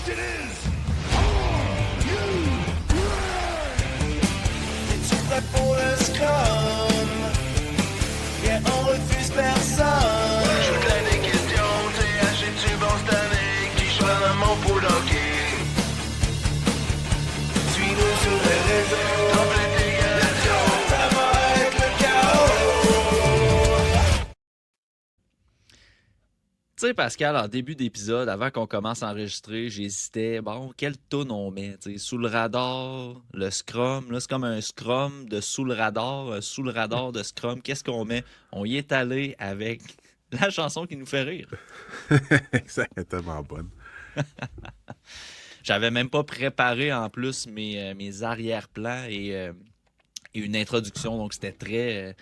question is, are you ready? Es-tu prêt pour le scrum? Yeah, on refuse personne. Je veux plein de questions, TH, es-tu bon cette année? Qui choisit dans mon pool hockey? Suis-nous sur les réseaux. Complète égalisation, ça va être le chaos. Tu sais, Pascal, en début d'épisode, avant qu'on commence à enregistrer, j'hésitais, bon, quelle toune on met? Tu sais, sous le radar, le scrum. Là, c'est comme un scrum de sous le radar de scrum. Qu'est-ce qu'on met? On y est allé avec la chanson qui nous fait rire. Exactement bonne. J'avais même pas préparé en plus mes arrière-plans et une introduction, donc c'était très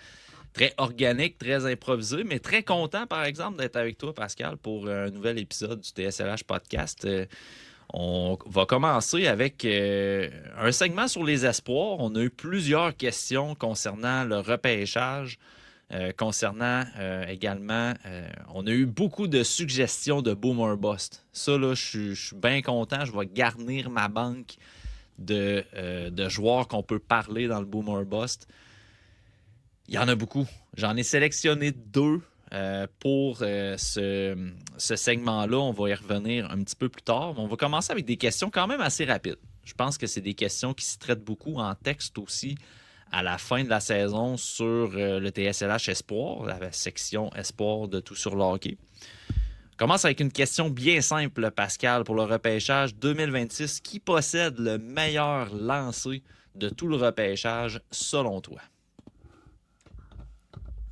organique, très improvisé, mais très content, par exemple, d'être avec toi, Pascal, pour un nouvel épisode du TSLH Podcast. On va commencer avec un segment sur les espoirs. On a eu plusieurs questions concernant le repêchage, également, on a eu beaucoup de suggestions de Boomer Bust. Ça, là, je suis bien content. Je vais garnir ma banque de joueurs qu'on peut parler dans le Boomer Bust. Il y en a beaucoup. J'en ai sélectionné 2 pour ce segment-là. On va y revenir un petit peu plus tard. On va commencer avec des questions quand même assez rapides. Je pense que c'est des questions qui se traitent beaucoup en texte aussi à la fin de la saison sur le TSLH Espoir, la section Espoir de Tout sur le hockey. On commence avec une question bien simple, Pascal, pour le repêchage 2026. Qui possède le meilleur lancer de tout le repêchage selon toi?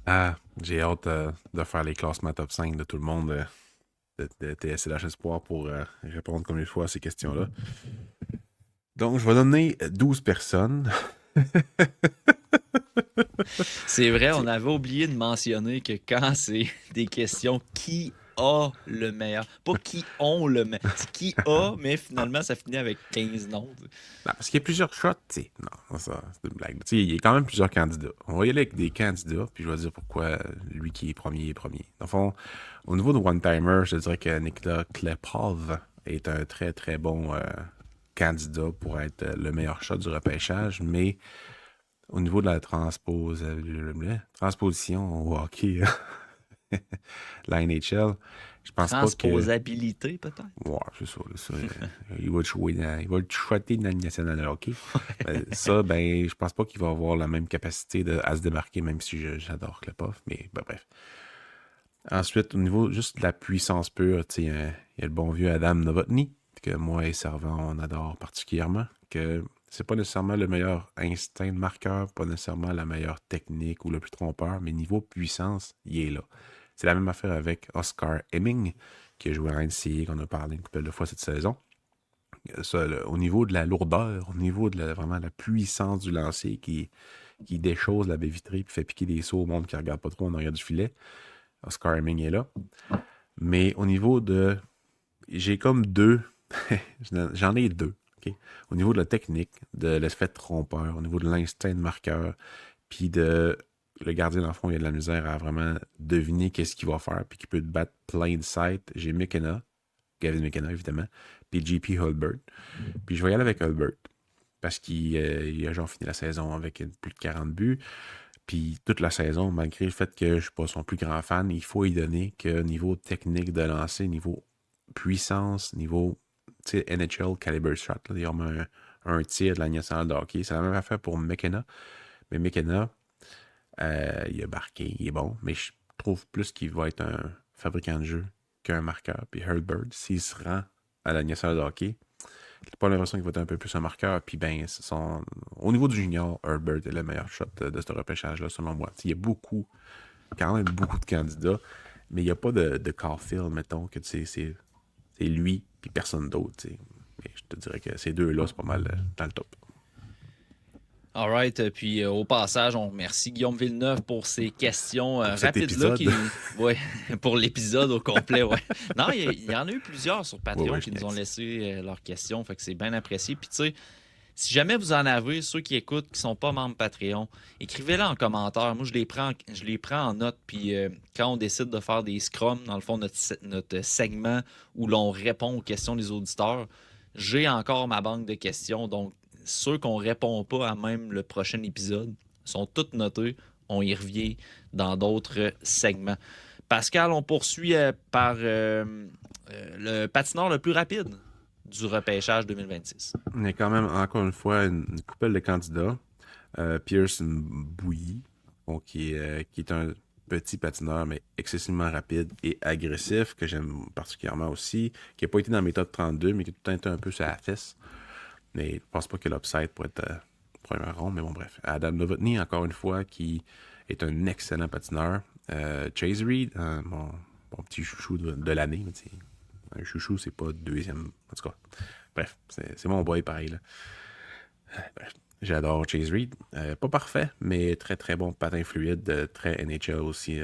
Ah, j'ai hâte de faire les classements top 5 de tout le monde de TSLH Espoir pour répondre comme il faut à ces questions-là. Donc, je vais donner 12 personnes. C'est vrai, on avait oublié de mentionner que quand c'est des questions qui a le meilleur, pas qui ont le meilleur, c'est qui a, mais finalement ça finit avec 15 noms. Non, parce qu'il y a plusieurs shots, tu sais. Non, ça, c'est une blague. Tu sais, il y a quand même plusieurs candidats. On va y aller avec des candidats, puis je vais dire pourquoi lui qui est premier. Dans le fond, au niveau de one-timer, je dirais que Nikita Klepov est un très, très bon candidat pour être le meilleur shot du repêchage, mais au niveau de la transposition au hockey, la NHL, je pense pas que... Transposabilité, peut-être? Ouais, c'est ça. Il va jouer il va choiter dans la nationale de hockey. Ça, je pense pas qu'il va avoir la même capacité à se démarquer, même si j'adore Klepov, mais bref. Ensuite, au niveau juste de la puissance pure, il y a le bon vieux Adam Novotny, que moi et Servant, on adore particulièrement, que c'est pas nécessairement le meilleur instinct de marqueur, pas nécessairement la meilleure technique ou le plus trompeur, mais niveau puissance, il est là. C'est la même affaire avec Oscar Hemming, qui a joué à NCAA, qu'on a parlé une couple de fois cette saison. Ça, au niveau de la lourdeur, au niveau de vraiment la puissance du lancer qui déchausse la baie vitrée et fait piquer des sauts au monde qui ne regarde pas trop en arrière du filet, Oscar Hemming est là. Mais au niveau de... J'ai comme 2... J'en ai 2. Okay? Au niveau de la technique, de l'effet trompeur, au niveau de l'instinct de marqueur, puis de... Le gardien, dans le fond, il a de la misère à vraiment deviner qu'est-ce qu'il va faire, puis qu'il peut te battre plein de sites. J'ai McKenna, Gavin McKenna, évidemment, puis JP Hulbert. Puis je vais y aller avec Hulbert, parce qu'il a genre fini la saison avec plus de 40 buts. Puis toute la saison, malgré le fait que je ne suis pas son plus grand fan, il faut y donner que niveau technique de lancer, niveau puissance, niveau NHL caliber shot, là, il y a vraiment un tir de la nationale de hockey. C'est la même affaire pour McKenna. Mais McKenna, il a marqué, il est bon, mais je trouve plus qu'il va être un fabricant de jeu qu'un marqueur. Puis Hulbert, s'il se rend à la nationale de hockey, j'ai pas l'impression qu'il va être un peu plus un marqueur. Puis au niveau du junior, Hulbert est le meilleur shot de ce repêchage-là, selon moi. Il y a quand même beaucoup de candidats, mais il n'y a pas de Caulfield, mettons, que c'est lui puis personne d'autre. Mais je te dirais que ces deux-là, c'est pas mal dans le top. All right. Puis au passage, on remercie Guillaume Villeneuve pour ses questions rapides-là. Ouais, pour l'épisode au complet. Ouais. Non, il y en a eu plusieurs sur Patreon qui nous ont laissé leurs questions. Fait que c'est bien apprécié. Puis tu sais, Si jamais vous en avez, ceux qui écoutent, qui ne sont pas membres Patreon, écrivez-le en commentaire. Moi, je les prends en note. Puis quand on décide de faire des scrums, dans le fond, notre segment où l'on répond aux questions des auditeurs, j'ai encore ma banque de questions. Donc, ceux qu'on ne répond pas à même le prochain épisode sont toutes notés. On y revient dans d'autres segments. Pascal, on poursuit par le patineur le plus rapide du repêchage 2026. On est quand même, encore une fois, une couple de candidats. Pierce Bouilly, bon, qui est un petit patineur, mais excessivement rapide et agressif, que j'aime particulièrement aussi, qui n'a pas été dans mes top 32, mais qui a tout le temps été un peu sur la fesse. Mais je pense pas qu'il y a l'upside pour être premier rond, mais bon, bref. Adam Novotny, encore une fois, qui est un excellent patineur. Chase Reed, mon petit chouchou de l'année. Un chouchou, c'est pas deuxième. En tout cas, bref, c'est mon boy pareil. Là. Bref, j'adore Chase Reed. Pas parfait, mais très très bon patin fluide, très NHL aussi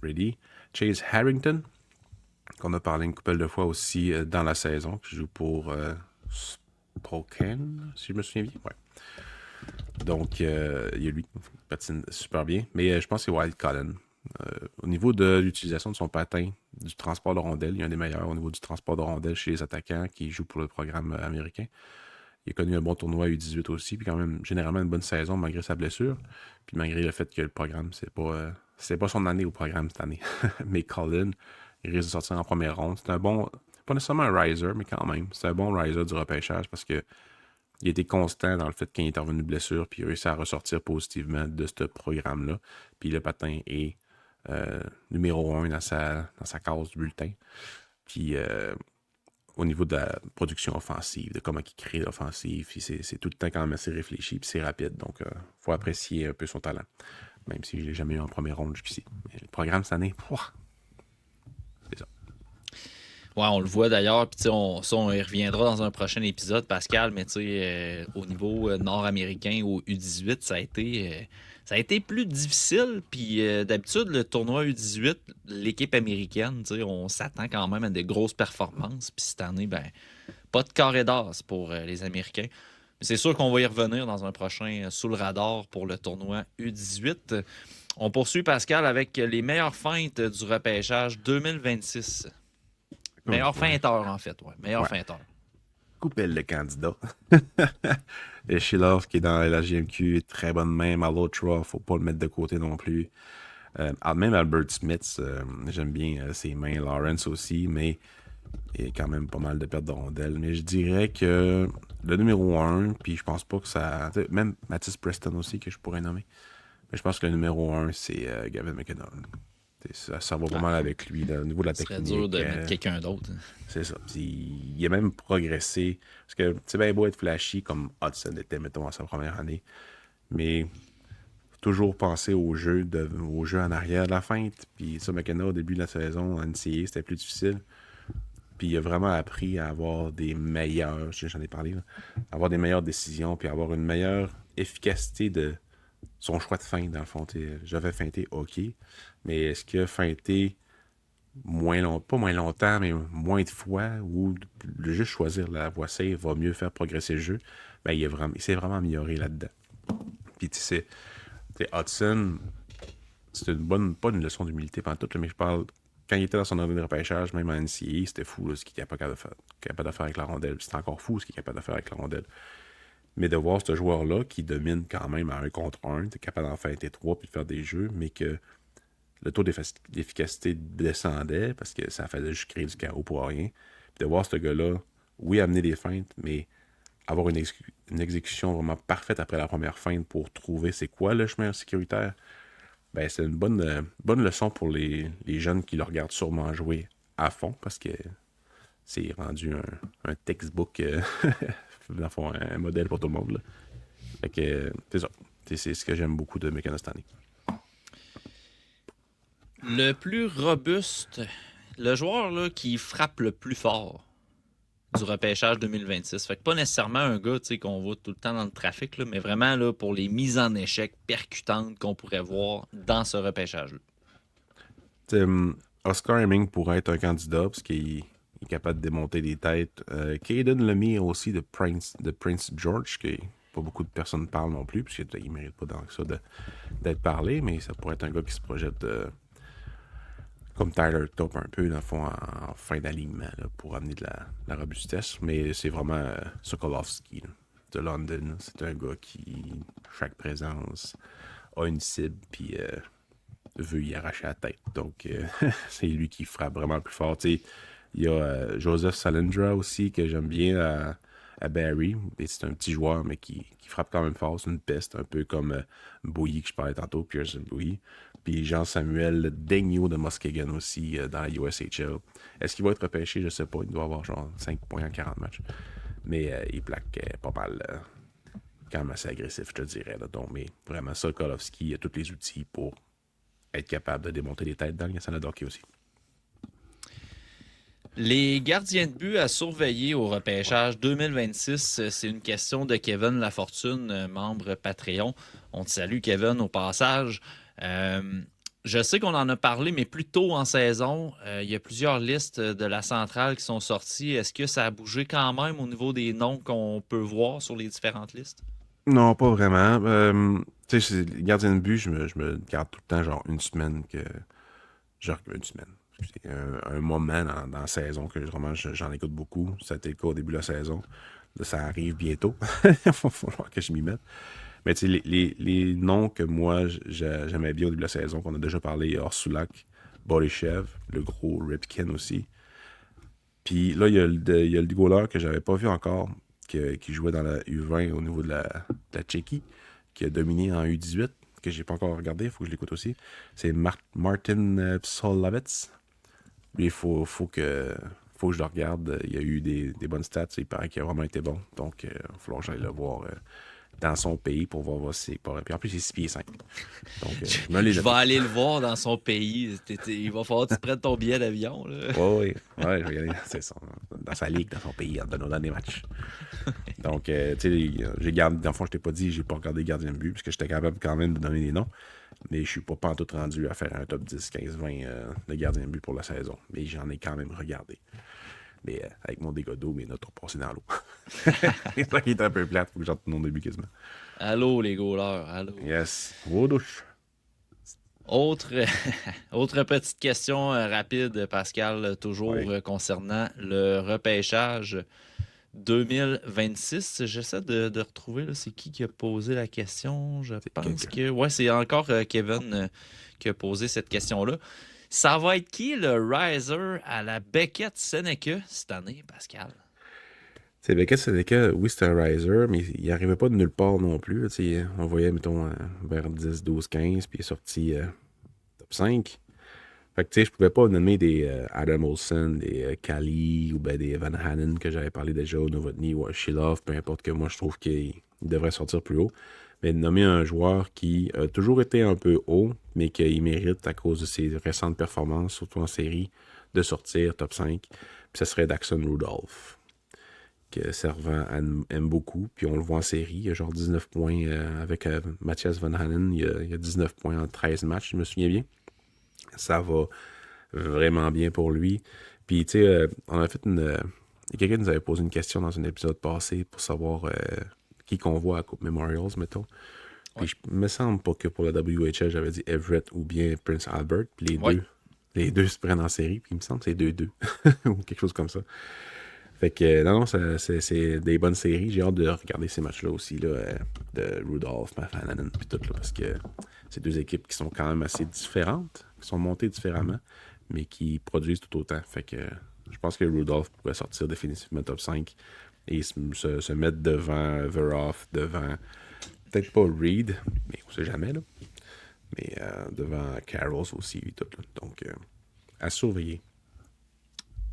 ready. Chase Harrington, qu'on a parlé une couple de fois aussi dans la saison, qui joue pour Spokane, si je me souviens bien. Ouais. Donc, il y a lui qui patine super bien. Mais je pense que c'est Wild Cullen. Au niveau de l'utilisation de son patin, du transport de rondelles, il y a un des meilleurs au niveau du transport de rondelles chez les attaquants qui joue pour le programme américain. Il a connu un bon tournoi U18 aussi, puis quand même généralement une bonne saison malgré sa blessure, puis malgré le fait que le programme, c'est pas son année au programme cette année. Mais Cullen, il risque de sortir en première ronde. C'est un bon, pas nécessairement un riser, mais quand même, c'est un bon riser du repêchage parce que il a été constant dans le fait qu'il est revenu de blessure, puis il a réussi à ressortir positivement de ce programme-là. Puis le patin est numéro 1 dans sa case du bulletin. Puis au niveau de la production offensive, de comment il crée l'offensive, puis c'est tout le temps quand même assez réfléchi, puis c'est rapide. Donc, il faut apprécier un peu son talent. Même si je ne l'ai jamais eu en première ronde jusqu'ici. Mais le programme cette année, c'est ça. Ouais, on le voit d'ailleurs, puis on y reviendra dans un prochain épisode, Pascal, mais au niveau nord-américain, au U18, ça a été plus difficile, puis d'habitude, le tournoi U18, l'équipe américaine, on s'attend quand même à des grosses performances, puis cette année, pas de carré d'as pour les Américains. Mais c'est sûr qu'on va y revenir dans un prochain Sous le radar pour le tournoi U18. On poursuit, Pascal, avec les meilleures feintes du repêchage 2026. Meilleur feinteur, en fait, ouais. Meilleur feinteur. Coupelle le candidat. Et Shilov, qui est dans la GMQ, très bonne main. Malhotra, faut pas le mettre de côté non plus. Même Albert Smith, j'aime bien ses mains. Lawrence aussi, mais il y a quand même pas mal de pertes de rondelles. Mais je dirais que le numéro 1, puis je pense pas que ça... Même Matisse Preston aussi, que je pourrais nommer. Mais je pense que le numéro 1, c'est Gavin McKenna. Ça va pas mal avec lui au niveau de la technique. Ce serait dur de mettre quelqu'un d'autre. C'est ça. Puis, il a même progressé. Parce que c'est bien beau être flashy comme Hudson était, mettons, à sa première année. Mais toujours penser au jeu en arrière de la feinte. Puis ça, McKenna, au début de la saison, en NCAA, c'était plus difficile. Puis il a vraiment appris à avoir des meilleures, j'en ai parlé, là, avoir des meilleures décisions, puis avoir une meilleure efficacité de son choix de feinte, dans le fond. J'avais feinté, OK. Mais est-ce qu'il a feinté pas moins longtemps, mais moins de fois, ou juste choisir la voie safe va mieux faire progresser le jeu? Il s'est vraiment amélioré là-dedans. Puis tu sais, Hudson, c'est pas une leçon d'humilité pendant tout, mais je parle, quand il était dans son année de repêchage, même en NCAA, c'était fou là, ce qu'il est capable de faire avec la rondelle. Puis c'est encore fou ce qu'il est capable de faire avec la rondelle. Mais de voir ce joueur-là qui domine quand même à 1 contre 1, t'es capable d'en faire 3 puis de faire des jeux, mais que le taux d'efficacité descendait parce que ça faisait juste créer du chaos pour rien. Puis de voir ce gars-là, oui, amener des feintes, mais avoir une exécution vraiment parfaite après la première feinte pour trouver c'est quoi le chemin sécuritaire, c'est une bonne leçon pour les jeunes qui le regardent sûrement jouer à fond parce que c'est rendu un textbook, dans le fond, un modèle pour tout le monde. Là. Fait que, c'est ça. C'est ce que j'aime beaucoup de McKenna cette année. Le plus robuste, le joueur là, qui frappe le plus fort du repêchage 2026. Fait que pas nécessairement un gars qu'on voit tout le temps dans le trafic, là, mais vraiment là, pour les mises en échec percutantes qu'on pourrait voir dans ce repêchage-là. Oscar Hemming pourrait être un candidat parce qu'il est capable de démonter des têtes. Caden Lemire aussi de Prince George, qui pas beaucoup de personnes parlent non plus, puisqu'il ne mérite pas tant que ça d'être parlé, mais ça pourrait être un gars qui se projette comme Tyler Top un peu, dans le fond, en fin d'alignement, là, pour amener de la robustesse. Mais c'est vraiment Sokolovski là, de London. C'est un gars qui, chaque présence, a une cible, puis veut y arracher la tête. Donc, c'est lui qui frappe vraiment le plus fort. Tu sais, il y a Joseph Salindra aussi, que j'aime bien à Barrie. Et c'est un petit joueur, mais qui frappe quand même fort. C'est une peste, un peu comme Bouilly, que je parlais tantôt, Pearson Bouilly. Puis Jean-Samuel Daigneault de Muskegon aussi, dans la USHL. Est-ce qu'il va être repêché? Je sais pas. Il doit avoir genre 5 points en 40 matchs. Mais il plaque pas mal. Quand même assez agressif, je te dirais. Là. Donc, mais vraiment, Sokolovski a tous les outils pour être capable de démonter les têtes dans le national de hockey aussi. Les gardiens de but à surveiller au repêchage 2026, c'est une question de Kevin Lafortune, membre Patreon. On te salue, Kevin, au passage. Je sais qu'on en a parlé, mais plus tôt en saison, il y a plusieurs listes de la centrale qui sont sorties. Est-ce que ça a bougé quand même au niveau des noms qu'on peut voir sur les différentes listes? Non, pas vraiment. Tu sais, les gardiens de but, je me garde tout le temps, genre une semaine que. Genre une semaine. C'est un moment dans la saison que vraiment j'en écoute beaucoup. Ça a été le cas au début de la saison. Là, ça arrive bientôt. Il va falloir que je m'y mette. Mais tu sais, les noms que moi j'aimais bien au début de la saison, qu'on a déjà parlé, Orsulak, Borishev, le gros Ripken aussi. Puis là, il y a le goaler que j'avais pas vu encore, qui jouait dans la U20 au niveau de la Tchéquie, qui a dominé en U18, que j'ai pas encore regardé, il faut que je l'écoute aussi. C'est Martin Psolovets. Lui, il faut que je le regarde. Il y a eu des bonnes stats. Il paraît qu'il a vraiment été bon. Donc, il va falloir que j'aille le voir dans son pays pour voir si c'est pas. Puis en plus, il est 6 pieds 5. Donc, je vais aller le voir dans son pays. Il va falloir que tu prennes ton billet d'avion. Oui, je vais y aller. C'est ça. Dans sa ligue, dans son pays, en donnant des matchs. Donc, tu sais, j'ai gardé. Dans le fond, je t'ai pas dit, j'ai pas regardé le gardien de but, parce que j'étais capable quand même de donner des noms. Mais je suis pas en tout rendu à faire un top 10, 15, 20 de gardien de but pour la saison. Mais j'en ai quand même regardé. Mais avec mon dégât d'eau, mes notes ont passé dans l'eau. C'est ça qui est un peu plate, faut que j'entre mon début quasiment. Allô, les goalers, allô. Yes. Au douche. Autre petite question rapide, Pascal, toujours concernant le repêchage 2026. J'essaie de retrouver, là, c'est qui a posé la question. Je pense que c'est encore Kevin qui a posé cette question-là. Ça va être qui le riser à la Beckett Seneca cette année, Pascal? C'est Beckett Seneca, oui, c'était un riser, mais il n'arrivait pas de nulle part non plus. On voyait, mettons, vers 10, 12, 15, puis il est sorti top 5. Fait que, tu sais, je pouvais pas nommer des Adam Olsen, des Kali ou ben des Van Hanen que j'avais parlé déjà, ou Novotny ou Shilov, peu importe, que moi je trouve qu'il devrait sortir plus haut. Mais de nommer un joueur qui a toujours été un peu haut, mais qu'il mérite à cause de ses récentes performances, surtout en série, de sortir top 5. Puis ça serait Daxon Rudolph, que Servant aime beaucoup. Puis on le voit en série, il y a genre 19 points avec Mathias Van Hanen. Il y a 19 points en 13 matchs, je me souviens bien. Ça va vraiment bien pour lui. Puis, tu sais, on a fait quelqu'un nous avait posé une question dans un épisode passé pour savoir qui qu'on voit à Coupe Memorials, mettons. Puis, il me semble pas que pour la WHL, j'avais dit Everett ou bien Prince Albert. Puis les deux se prennent en série. Puis, il me semble que c'est 2-2 ou quelque chose comme ça. Fait que, non, c'est des bonnes séries. J'ai hâte de regarder ces matchs-là aussi, là, de Rudolph, Mafananen, puis tout, là, parce que c'est deux équipes qui sont quand même assez différentes, qui sont montées différemment, mais qui produisent tout autant. Fait que je pense que Rudolph pourrait sortir définitivement top 5 et se mettre devant Veroff, devant peut-être pas Reed, mais on sait jamais, là. Mais devant Carrolls aussi, tout, là. Donc, à surveiller.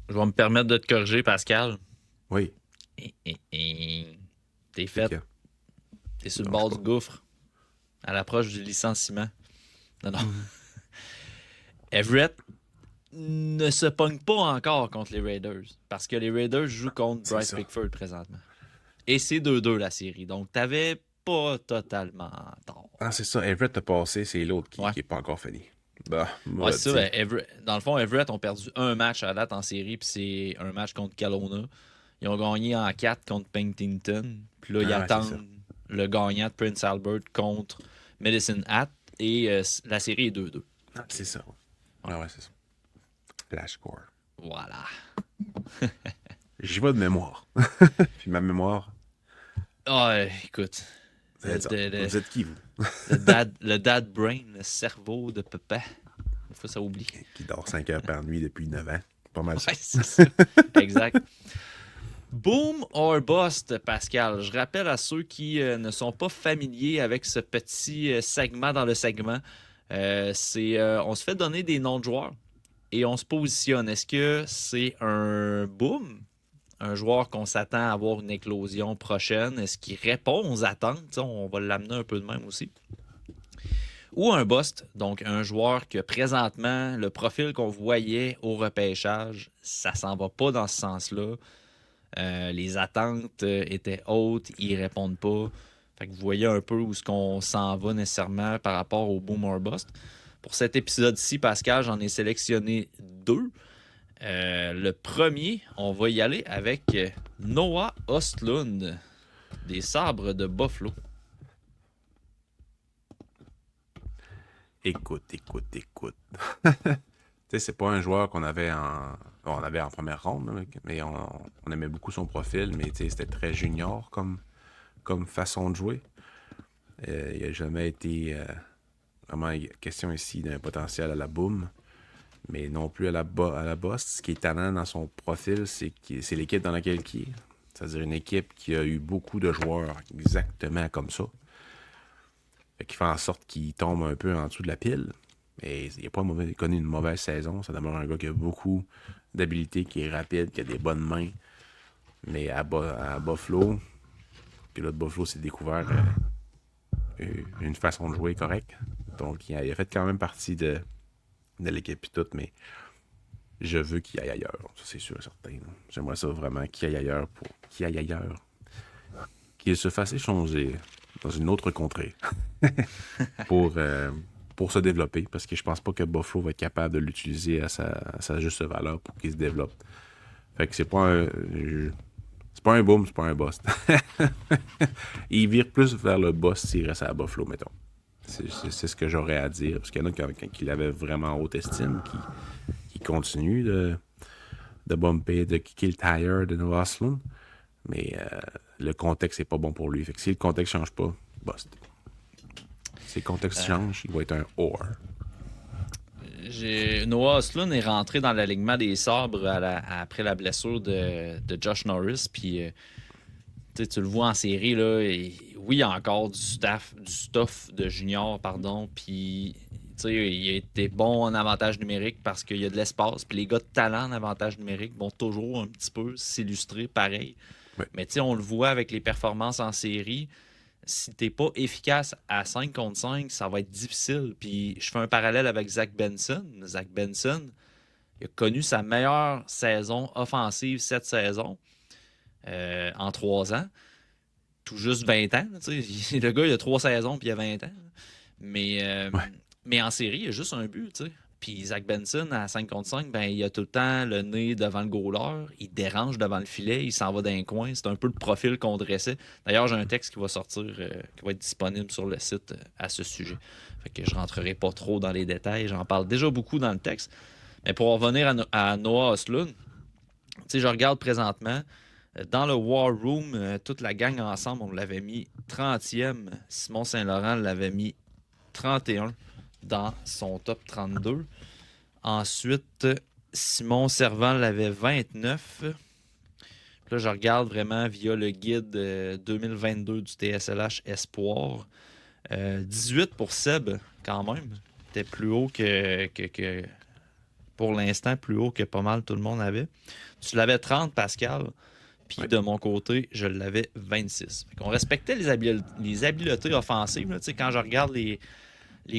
Je vais me permettre de te corriger, Pascal. Oui. T'es fait. T'es sur le bord du gouffre. À l'approche du licenciement. Non. Everett ne se pogne pas encore contre les Raiders. Parce que les Raiders jouent contre Bryce Pickford présentement. Et c'est 2-2 la série. Donc, t'avais pas totalement tort. Ah, c'est ça. Everett a passé, c'est l'autre qui n'est pas encore fini. Bah, Ouais, c'est ça. Ben, dans le fond, Everett ont perdu un match à date en série, puis c'est un match contre Kelowna. Ils ont gagné en 4 contre Penticton. Puis là, ils ah, ouais, c'est ça. attendent le gagnant de Prince Albert contre Medicine Hat. Et la série est 2-2. Ah, c'est ça. Ouais, c'est ça. Flash score. Voilà. J'ai pas de mémoire. Puis ma mémoire, Ah, écoute. vous êtes, ça. Le- Vous êtes qui, vous? le dad brain, le cerveau de papa. Des fois, ça oublie. Qui dort 5 heures par nuit depuis 9 ans. Pas mal ça. Ouais, c'est ça. Exact. Boom or bust, Pascal. Je rappelle à ceux qui ne sont pas familiers avec ce petit segment dans le segment. On se fait donner des noms de joueurs et on se positionne. Est-ce que c'est un boom? Un joueur qu'on s'attend à avoir une éclosion prochaine? Est-ce qu'il répond aux attentes? T'sais, on va l'amener un peu de même aussi. Ou un bust, donc un joueur que présentement, le profil qu'on voyait au repêchage, ça s'en va pas dans ce sens-là. Les attentes étaient hautes, ils répondent pas. Fait que vous voyez un peu où est-ce qu'on s'en va nécessairement par rapport au boom or bust. Pour cet épisode-ci, Pascal, j'en ai sélectionné 2. Le premier, on va y aller avec Noah Ostlund, des Sabres de Buffalo. Écoute. Tu sais, c'est pas un joueur qu'on avait on avait en première ronde, là, mais on aimait beaucoup son profil, mais tu sais, c'était très junior comme façon de jouer. Il n'a jamais été vraiment question ici d'un potentiel à la boom, mais non plus à la boss. Ce qui est étonnant dans son profil, c'est l'équipe dans laquelle il est. C'est-à-dire une équipe qui a eu beaucoup de joueurs exactement comme ça. Qui fait en sorte qu'il tombe un peu en dessous de la pile. Mais il n'a pas connu une mauvaise saison. Ça demeure un gars qui a beaucoup d'habileté, qui est rapide, qui a des bonnes mains. Mais à Buffalo, puis là, Buffalo s'est découvert une façon de jouer correcte. Donc, il a fait quand même partie de l'équipe et tout, mais je veux qu'il aille ailleurs. Ça, c'est sûr et certain. J'aimerais ça vraiment qu'il aille ailleurs qu'il se fasse échanger dans une autre contrée pour se développer, parce que je pense pas que Buffalo va être capable de l'utiliser à sa juste valeur pour qu'il se développe. Fait que c'est pas un boom, c'est pas un bust. Il vire plus vers le bust s'il reste à Buffalo, mettons. C'est ce que j'aurais à dire, parce qu'il y en a qui l'avaient vraiment en haute estime, qui continuent de bumper, de kicker le tire de Noah Ostlund. Mais le contexte n'est pas bon pour lui. Fait que si le contexte ne change pas, bust. Si le contexte change, il va être un or. Noah Ostlund est rentré dans l'alignement des Sabres après la blessure de Josh Norris. Puis tu le vois en série, là, oui, il y a encore du stuff de junior, pardon. Puis il a été bon en avantage numérique parce qu'il y a de l'espace. Puis les gars de talent en avantage numérique vont toujours un petit peu s'illustrer pareil. Ouais. Mais on le voit avec les performances en série. Si t'es pas efficace à 5 contre 5, ça va être difficile. Puis je fais un parallèle avec Zach Benson. Zach Benson, il a connu sa meilleure saison offensive cette saison en 3 ans. Tout juste 20 ans. Le gars, il a 3 saisons puis il a 20 ans. Mais en série, il a juste un but. T'sais. Puis Zach Benson, à 5 contre 5, ben, il a tout le temps le nez devant le goaler. Il dérange devant le filet. Il s'en va d'un coin. C'est un peu le profil qu'on dressait. D'ailleurs, j'ai un texte qui va sortir, qui va être disponible sur le site à ce sujet. Fait que je rentrerai pas trop dans les détails. J'en parle déjà beaucoup dans le texte. Mais pour revenir à Noah Ostlund, je regarde présentement. Dans le War Room, toute la gang ensemble, on l'avait mis 30e. Simon Saint-Laurent l'avait mis 31 dans son top 32. Ensuite, Simon Servant l'avait 29. Là, je regarde vraiment via le guide 2022 du TSLH Espoir. 18 pour Seb, quand même. C'était plus haut que pour l'instant, plus haut que pas mal tout le monde avait. Tu l'avais 30, Pascal. Puis de mon côté, je l'avais 26. On respectait les habiletés offensives. Là. Quand je regarde les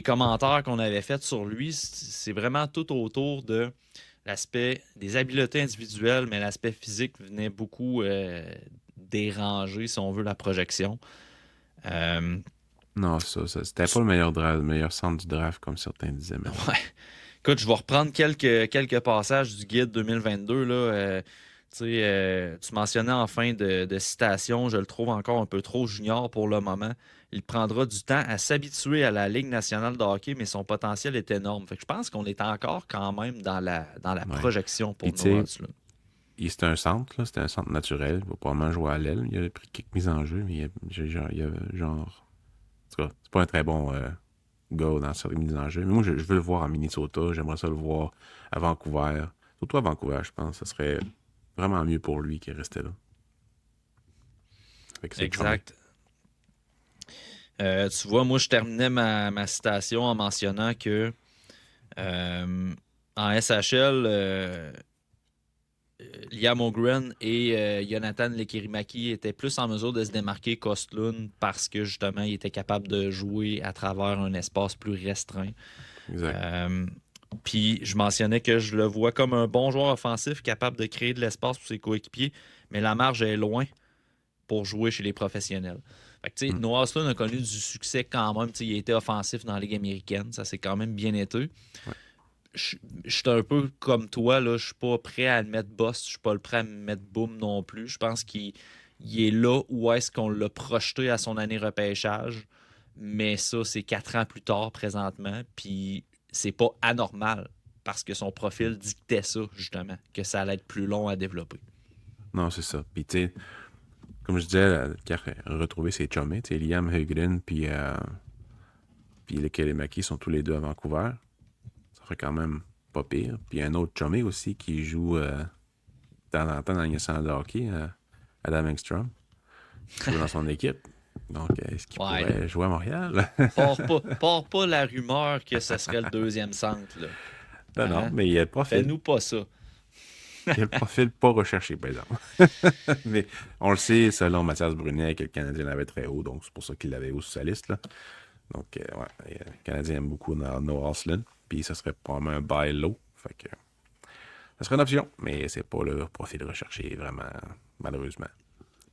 commentaires qu'on avait faits sur lui, c'est vraiment tout autour de l'aspect des habiletés individuelles, mais l'aspect physique venait beaucoup déranger, si on veut, la projection. Non, c'était pas le meilleur centre du draft, comme certains disaient. Mais... Ouais. Écoute, je vais reprendre quelques passages du guide 2022. Là, tu mentionnais en fin de citation, je le trouve encore un peu trop junior pour le moment. Il prendra du temps à s'habituer à la Ligue nationale de hockey, mais son potentiel est énorme. Fait que je pense qu'on est encore quand même dans la Ouais. projection pour Puis, tu sais, Noah Slun. c'était un centre, là, c'était un centre naturel. Il va probablement jouer à l'aile. Il a pris quelques mises en jeu, mais il y a genre. En tout cas, c'est pas un très bon gars dans cette mise en jeu. Mais moi, je veux le voir à Minnesota. J'aimerais ça le voir à Vancouver. Surtout à Vancouver, je pense. Ça serait vraiment mieux pour lui qu'il restait là. Fait que c'est charmé. Exact. Tu vois, moi, je terminais ma citation en mentionnant que en SHL, Liam O'Gren et Jonathan Lekirimaki étaient plus en mesure de se démarquer qu'Ostlund parce que justement, il était capable de jouer à travers un espace plus restreint. Exact. Puis je mentionnais que je le vois comme un bon joueur offensif capable de créer de l'espace pour ses coéquipiers, mais la marge est loin pour jouer chez les professionnels. Fait que, tu sais, Noah Ostlund a connu du succès quand même. Tu sais, il a été offensif dans la Ligue américaine. Ça s'est quand même bien été. Ouais. Je suis un peu comme toi. Là. Je suis pas prêt à le mettre boss. Je suis pas prêt à me mettre boom non plus. Je pense qu'il est là où est-ce qu'on l'a projeté à son année repêchage. Mais ça, c'est 4 ans plus tard présentement. Puis c'est pas anormal parce que son profil dictait ça, justement, que ça allait être plus long à développer. Non, c'est ça. Puis, tu sais, comme je disais, retrouver ses chummies, tu sais, Liam Högren puis le Kelemaki sont tous les deux à Vancouver. Ça ferait quand même pas pire. Puis, il y a un autre chummy aussi qui joue de temps en temps dans la Ligue nationale de hockey, Adam Engstrom, qui joue dans son équipe. Donc, est-ce qu'il pourrait jouer à Montréal? Pars pas la rumeur que ce serait le deuxième centre. Là. Non, mais il y a le profil. Fais-nous pas ça. Il y a le profil pas recherché, par exemple. Mais on le sait, selon Mathias Brunet, que le Canadien l'avait très haut, donc c'est pour ça qu'il l'avait haut sur sa liste. Là. Donc, ouais, le Canadien aime beaucoup Noah Ostlund, puis ça serait probablement un buy low. Fait que ça serait une option, mais c'est pas le profil recherché, vraiment, malheureusement.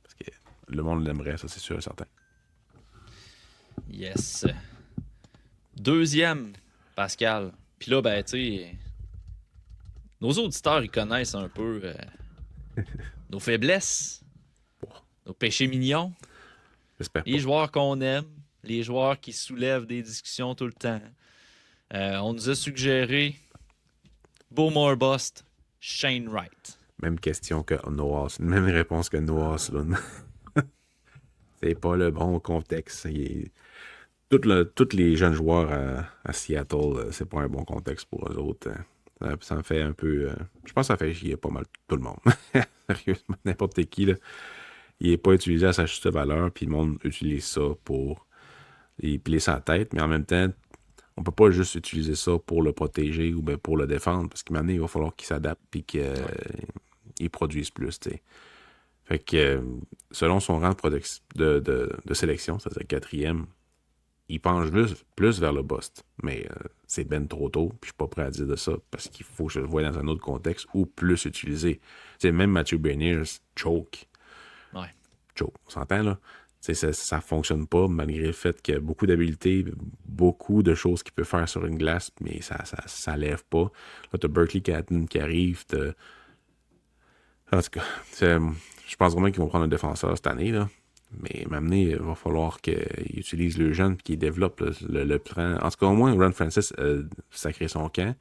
Parce que le monde l'aimerait, ça, c'est sûr et certain. Yes. Deuxième, Pascal. Puis là, ben, tu sais, nos auditeurs, ils connaissent un peu nos faiblesses, nos péchés mignons, J'espère pas. les joueurs qu'on aime, les joueurs qui soulèvent des discussions tout le temps. On nous a suggéré Bowmore Bust, Shane Wright. Même question que Noah Ostlund, même réponse que Noah Ostlund. C'est pas le bon contexte. Tous les jeunes joueurs à Seattle, c'est pas un bon contexte pour eux autres. Ça me fait un peu. Je pense que ça fait chier pas mal tout le monde. Sérieusement, n'importe qui, là, il n'est pas utilisé à sa juste valeur, puis le monde utilise ça pour y piler sa tête, mais en même temps, on peut pas juste utiliser ça pour le protéger ou bien pour le défendre, parce qu'à un moment donné, il va falloir qu'il s'adapte et qu'il produise plus, tu sais. Fait que, selon son rang de sélection, c'est-à-dire quatrième, il penche plus vers le bust. Mais c'est ben trop tôt, puis je suis pas prêt à dire de ça, parce qu'il faut que je le voie dans un autre contexte ou plus utilisé. C'est même Matthew Beniers, choke. Ouais. Choke, on s'entend là? Ça fonctionne pas, malgré le fait qu'il y a beaucoup d'habiletés, beaucoup de choses qu'il peut faire sur une glace, mais ça lève pas. Là, t'as Berkeley Catton qui arrive, en tout cas, je pense vraiment qu'ils vont prendre un défenseur cette année, là. Mais m'amener, il va falloir qu'ils utilisent le jeune et qu'ils développent le plan. En tout cas, au moins, Ron Francis a sacré son camp.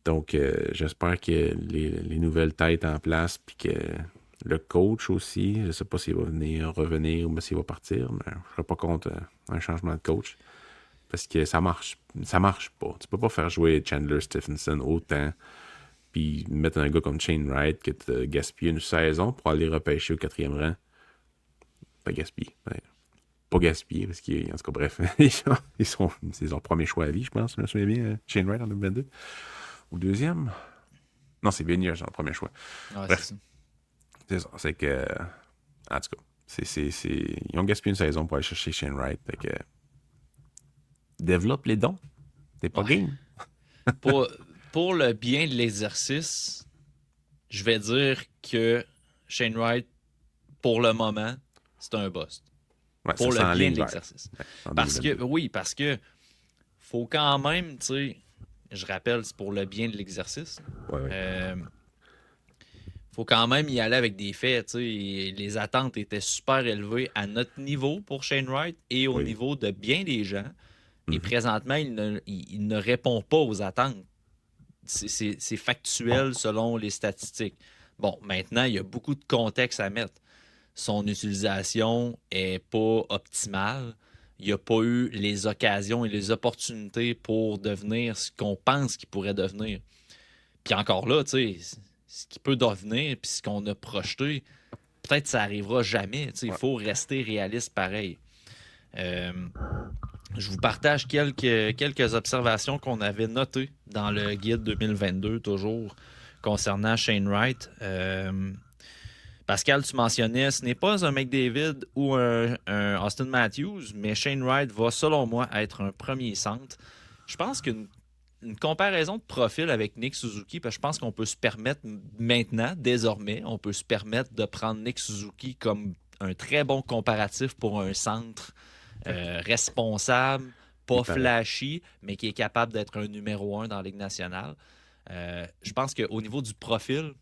Donc, j'espère que les nouvelles têtes en place, puis que le coach aussi, je ne sais pas s'il va revenir ou s'il va partir, mais je ne serais pas contre un changement de coach. Parce que ça marche pas. Tu peux pas faire jouer Chandler Stephenson autant, puis mettre un gars comme Shane Wright que tu gaspillé une saison pour aller repêcher au 4e rang. Pas gaspillé. Ouais. Pas gaspillé, parce qu'en tout cas, bref, c'est leur premier choix à vie, je pense. Je me souviens bien, Shane Wright en 2022. Ou deuxième? Non, c'est Beniers, le premier choix. Ouais, bref, c'est ça. c'est ça. C'est que, en tout cas, ils ont gaspillé une saison pour aller chercher Shane Wright. Fait que, développe les dons. T'es pas game. Pour le bien de l'exercice, je vais dire que Shane Wright, pour le moment, c'est un bust. Ouais, pour ça le bien s'enligne de vers. l'exercice. Ouais, en Parce 2022. que, oui, parce que faut quand même, tu sais, je rappelle, c'est pour le bien de l'exercice. Ouais, ouais. Faut quand même y aller avec des faits, tu sais. Les attentes étaient super élevées à notre niveau pour Shane Wright et au Oui. niveau de bien des gens. Et Mhm. présentement, il ne répond pas aux attentes. C'est factuel selon les statistiques. Bon, maintenant, il y a beaucoup de contexte à mettre. Son utilisation est pas optimale. Il n'y a pas eu les occasions et les opportunités pour devenir ce qu'on pense qu'il pourrait devenir. Puis encore là, tu sais, ce qu'il peut devenir, puis ce qu'on a projeté, peut-être que ça arrivera jamais. Tu sais, il Ouais. faut rester réaliste pareil. Euh, je vous partage quelques observations qu'on avait notées dans le guide 2022, toujours, concernant Shane Wright. Pascal, tu mentionnais, ce n'est pas un McDavid ou un Austin Matthews, mais Shane Wright va, selon moi, être un premier centre. Je pense qu'une une comparaison de profil avec Nick Suzuki, parce que je pense qu'on peut se permettre maintenant, désormais, on peut se permettre de prendre Nick Suzuki comme un très bon comparatif pour un centre responsable, pas Il paraît. flashy, mais qui est capable d'être un numéro 1 dans la Ligue nationale. Je pense qu'au niveau du profil,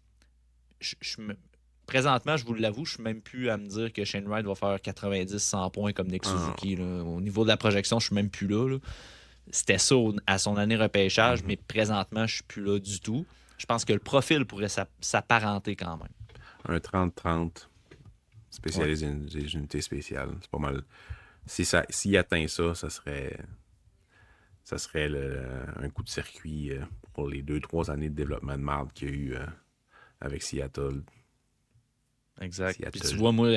présentement, je vous l'avoue, je ne suis même plus à me dire que Shane Wright va faire 90-100 points comme Nick Ah. Suzuki. Là. Au niveau de la projection, je ne suis même plus là. C'était ça à son année repêchage, mais présentement, je ne suis plus là du tout. Je pense que le profil pourrait s'apparenter quand même. Un 30-30 spécialisé dans des unités spéciales. C'est pas mal. S'il atteint ça, ça serait un coup de circuit pour les 2-3 années de développement de marde qu'il y a eu avec Seattle. Exact. Seattle. Puis tu vois, moi,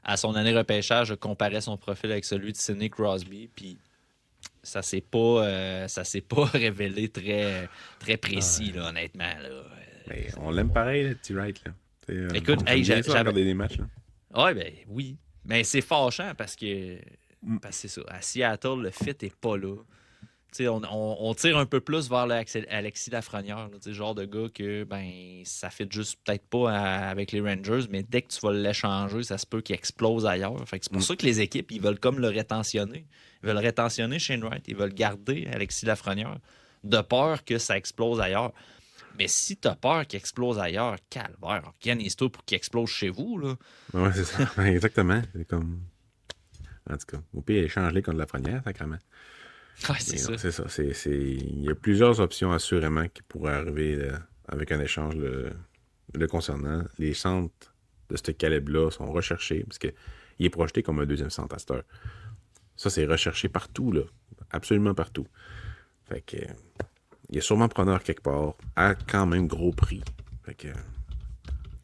à son année repêchage, je comparais son profil avec celui de Sidney Crosby, puis ça s'est pas révélé très, très précis, là, honnêtement. Là. Mais on l'aime pareil, le petit Wright. Là. Écoute, on hey, aime bien ça, j'avais... regarder des matchs. Là. Ouais, ben oui. Mais c'est fâchant parce que c'est ça. À Seattle, le fit est pas là. Tu sais, on tire un peu plus vers Alexis Lafrenière, là, tu sais, genre de gars que ben ça fit juste peut-être pas avec les Rangers, mais dès que tu vas l'échanger, ça se peut qu'il explose ailleurs. Fait que c'est pour ça que les équipes, ils veulent comme le rétentionner. Ils veulent rétentionner Shane Wright, ils veulent garder Alexis Lafrenière de peur que ça explose ailleurs. Mais si tu as peur qu'il explose ailleurs, calvaire, organise-toi pour qu'il explose chez vous, là. Ouais, c'est ça. Ouais, exactement. C'est comme. En tout cas, au pire, échanger contre Lafrenière, sacrément. Ouais, c'est ça. C'est ça. Il y a plusieurs options, assurément, qui pourraient arriver avec un échange le concernant. Les centres de ce calibre-là sont recherchés, parce qu'il est projeté comme un deuxième centre à cette heure. Ça, c'est recherché partout, là. Absolument partout. Fait que. Il y a sûrement preneur quelque part, à quand même gros prix. Fait que.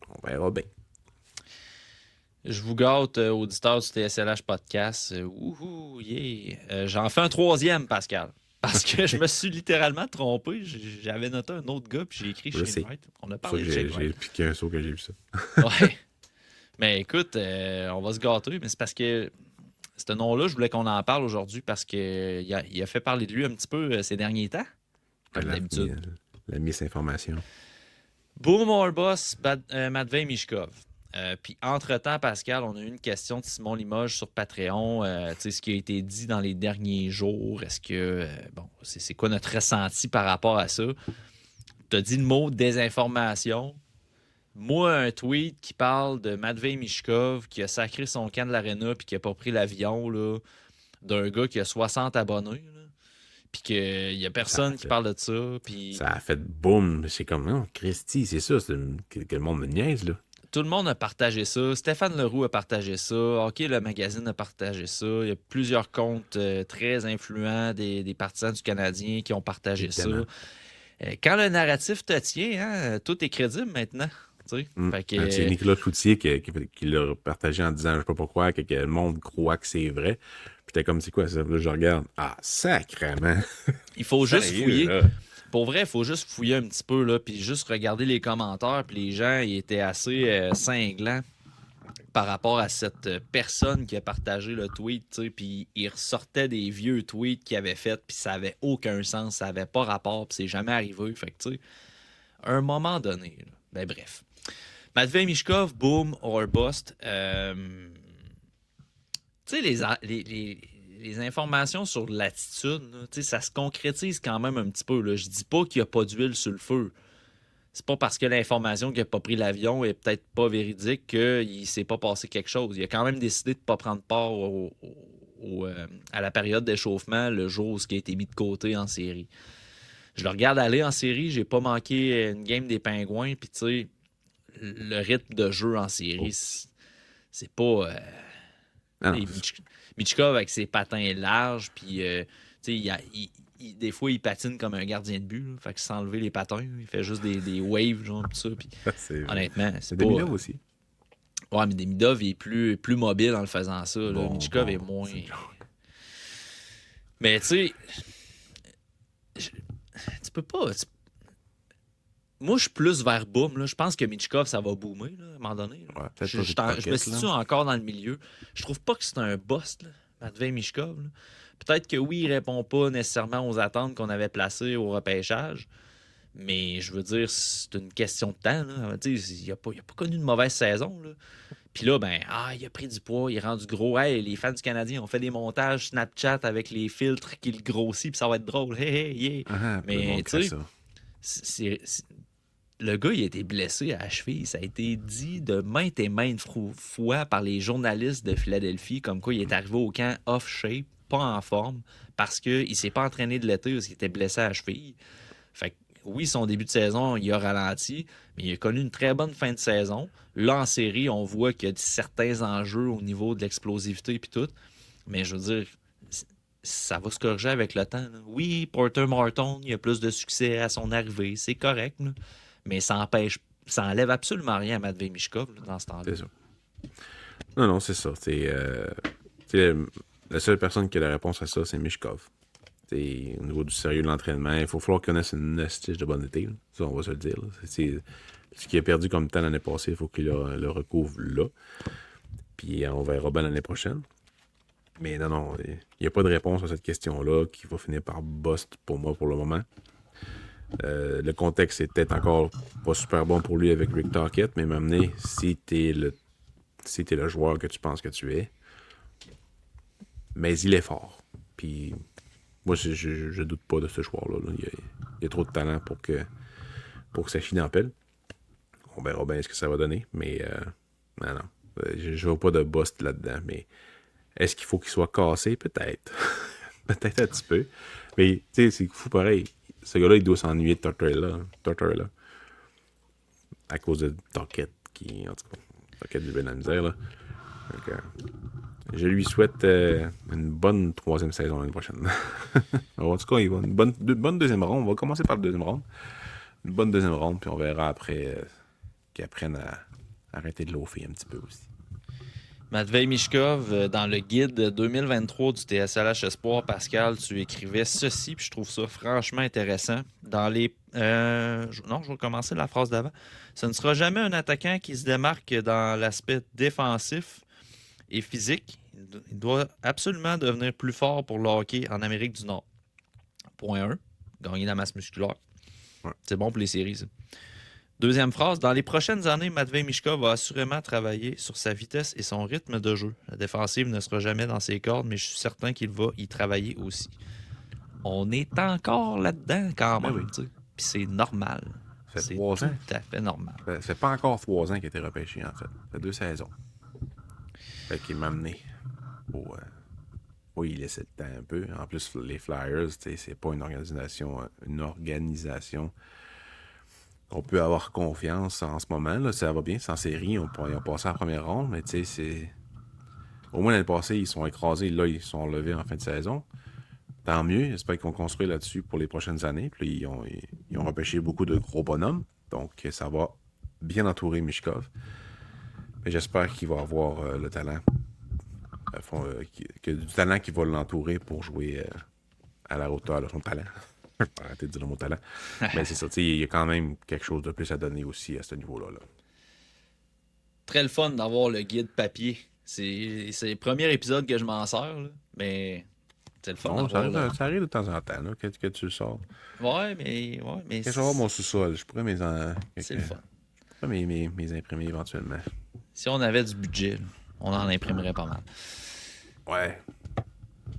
On verra bien. Je vous gâte, auditeurs du TSLH Podcast. Wouhou, yeah. J'en fais un troisième, Pascal. Parce que je me suis littéralement trompé. J'avais noté un autre gars, puis j'ai écrit Je sais. Shane Wright. On a C'est pour ça parlé que de Shane j'ai Wright. piqué un saut que j'ai vu ça. Ouais. Mais écoute, on va se gâter, mais c'est parce que ce nom-là, je voulais qu'on en parle aujourd'hui parce qu'il a fait parler de lui un petit peu ces derniers temps, comme d'habitude. La misinformation. Boom Boss, Matvei Mishkov. Puis entre-temps, Pascal, on a eu une question de Simon Limoges sur Patreon. Tu sais, ce qui a été dit dans les derniers jours. Est-ce que, bon, c'est quoi notre ressenti par rapport à ça? Tu as dit le mot désinformation. Moi, un tweet qui parle de Matvei Mishkov qui a sacré son camp de l'aréna puis qui a pas pris l'avion, là, d'un gars qui a 60 abonnés, là, puis qu'il y a personne qui parle de ça. Puis Ça a fait boum. C'est comme, non, Christy, c'est ça, que le monde me niaise, là. tout le monde a partagé ça. Stéphane Leroux a partagé ça. Hockey, le magazine a partagé ça. Il y a plusieurs comptes très influents des partisans du Canadien qui ont partagé Évidemment. ça. Quand le narratif te tient, hein, tout est crédible maintenant. Tu sais. Fait que, C'est Nicolas Cloutier qui l'a partagé en disant, je sais pas pourquoi, que le monde croit que c'est vrai. Puis t'es comme, c'est quoi ça? Là, je regarde. Ah, sacrément! il faut juste Sérieux, fouiller. là. Pour vrai, il faut juste fouiller un petit peu, là, puis juste regarder les commentaires. Puis les gens, ils étaient assez cinglants par rapport à cette personne qui a partagé le tweet, tu sais, puis il ressortait des vieux tweets qu'il avait fait, puis ça avait aucun sens, ça avait pas rapport, puis c'est jamais arrivé. Fait que, tu sais, à un moment donné, là, ben bref. Matvei Mishkov, boom or bust. Tu sais, les informations sur l'attitude, là, tu sais, ça se concrétise quand même un petit peu. Là. Je dis pas qu'il n'y a pas d'huile sur le feu. C'est pas parce que l'information qu'il n'a pas pris l'avion est peut-être pas véridique qu'il ne s'est pas passé quelque chose. Il a quand même décidé de ne pas prendre part à la période d'échauffement le jour où ce qui a été mis de côté en série. Je le regarde aller en série, j'ai pas manqué une game des Pingouins, puis tu sais, le rythme de jeu en série, c'est pas... Ah non, Michkov avec ses patins larges, puis tu sais, des fois, il patine comme un gardien de but. Là, fait que sans enlever les patins, il fait juste des waves, genre, pis ça. Puis, honnêtement, c'est pas... Demidov aussi. Ouais, mais Demidov est plus mobile en le faisant ça. Là. Michkov est moins... Mais tu sais, tu peux pas... Moi, je suis plus vers boom. Là. Je pense que Michkov, ça va boomer là, à un moment donné. Là. Ouais, Je me situe encore dans le milieu. Je trouve pas que c'est un boss, là, Matvei Michkov. Là. Peut-être que oui, il répond pas nécessairement aux attentes qu'on avait placées au repêchage. Mais je veux dire, c'est une question de temps. Là. Il n'a pas connu une mauvaise saison. Là. Puis là, il a pris du poids, il est rendu gros. Hey, les fans du Canadien ont fait des montages Snapchat avec les filtres qui le grossissent, puis ça va être drôle. Hey, yeah. Mais tu sais, le gars, il a été blessé à la cheville. Ça a été dit de maintes et maintes fois par les journalistes de Philadelphie, comme quoi il est arrivé au camp off-shape, pas en forme, parce qu'il ne s'est pas entraîné de l'été parce qu'il était blessé à la cheville. Fait que, oui, son début de saison, il a ralenti, mais il a connu une très bonne fin de saison. Là, en série, on voit qu'il y a certains enjeux au niveau de l'explosivité et tout. Mais je veux dire, ça va se corriger avec le temps. Là. Oui, Porter Martin, il a plus de succès à son arrivée. C'est correct, là. Mais ça enlève absolument rien à Matvei Michkov là, dans ce temps-là. C'est ça. Non, c'est ça. La seule personne qui a la réponse à ça, c'est Michkov. Au niveau du sérieux de l'entraînement, il faut falloir qu'il connaisse une astuce de bonne été. Là. Ça, on va se le dire. Ce qu'il a perdu comme temps l'année passée, il faut qu'il le recouvre là. Puis on verra bien l'année prochaine. Mais non, il n'y a pas de réponse à cette question-là qui va finir par bust pour moi pour le moment. Le contexte est peut-être encore pas super bon pour lui avec Rick Tocchet, mais m'amener, si t'es le joueur que tu penses que tu es, mais il est fort. Puis moi, je doute pas de ce joueur-là. Là. Il y a trop de talent pour que ça chine en pelle. On verra bien ce que ça va donner, mais non. Je vois pas de bust là-dedans, mais est-ce qu'il faut qu'il soit cassé? Peut-être. Peut-être un petit peu. Mais, tu sais, c'est fou pareil. Ce gars-là, il doit s'ennuyer de Tortorella. À cause de Tocchet, qui, en tout cas, Tocchet lui la misère, là. Donc, je lui souhaite une bonne troisième saison l'année prochaine. En tout cas, il va une bonne deuxième ronde. On va commencer par la deuxième ronde. Une bonne deuxième ronde, puis on verra après qu'ils apprennent à arrêter de loafer un petit peu aussi. Matvei Michkov, dans le guide 2023 du TSLH Espoir, Pascal, tu écrivais ceci, puis je trouve ça franchement intéressant. Dans les... je vais commencer la phrase d'avant. Ce ne sera jamais un attaquant qui se démarque dans l'aspect défensif et physique. Il doit absolument devenir plus fort pour le hockey en Amérique du Nord. Point 1. Gagner de la masse musculaire. Ouais. C'est bon pour les séries, ça. Deuxième phrase. Dans les prochaines années, Matvei Michkov va assurément travailler sur sa vitesse et son rythme de jeu. La défensive ne sera jamais dans ses cordes, mais je suis certain qu'il va y travailler aussi. On est encore là-dedans quand même. Oui. Puis c'est normal. Ça fait c'est 3 ans. tout à fait normal. Ça fait pas encore 3 ans qu'il a été repêché, en fait. Ça fait 2 saisons. Fait qu'il m'a amené au... Oui, il laissait le temps un peu. En plus, les Flyers, c'est pas une organisation on peut avoir confiance en ce moment. Là, ça va bien, c'est en série. Ils ont passé en première ronde, mais tu sais, c'est... Au moins, l'année passée, ils sont écrasés. Là, ils sont levés en fin de saison. Tant mieux. J'espère qu'ils vont construire là-dessus pour les prochaines années. Puis ils ont repêché beaucoup de gros bonhommes. Donc, ça va bien entourer Michkov. Mais j'espère qu'il va avoir le talent. Du talent qui va l'entourer pour jouer à la hauteur de son talent. Je vais arrêter de dire le mot talent. Mais c'est ça, il y a quand même quelque chose de plus à donner aussi à ce niveau-là. Là. Très le fun d'avoir le guide papier. C'est le premier épisode que je m'en sers, là, mais c'est le fun Non, d'avoir. ça arrive de temps en temps là, que tu le sors. Ouais, mais Je vais avoir mon sous-sol. Je pourrais c'est le fun. mes imprimer éventuellement. Si on avait du budget, là, on en imprimerait pas mal. Ouais.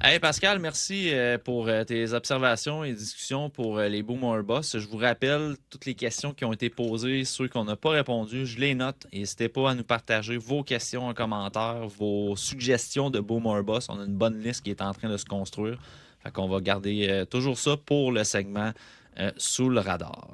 Hey Pascal, merci pour tes observations et discussions pour les Boomer Boss. Je vous rappelle toutes les questions qui ont été posées, ceux qu'on n'a pas répondu, je les note. N'hésitez pas à nous partager vos questions en commentaire, vos suggestions de Boomer Boss. On a une bonne liste qui est en train de se construire. Fait qu'on va garder toujours ça pour le segment Sous le radar.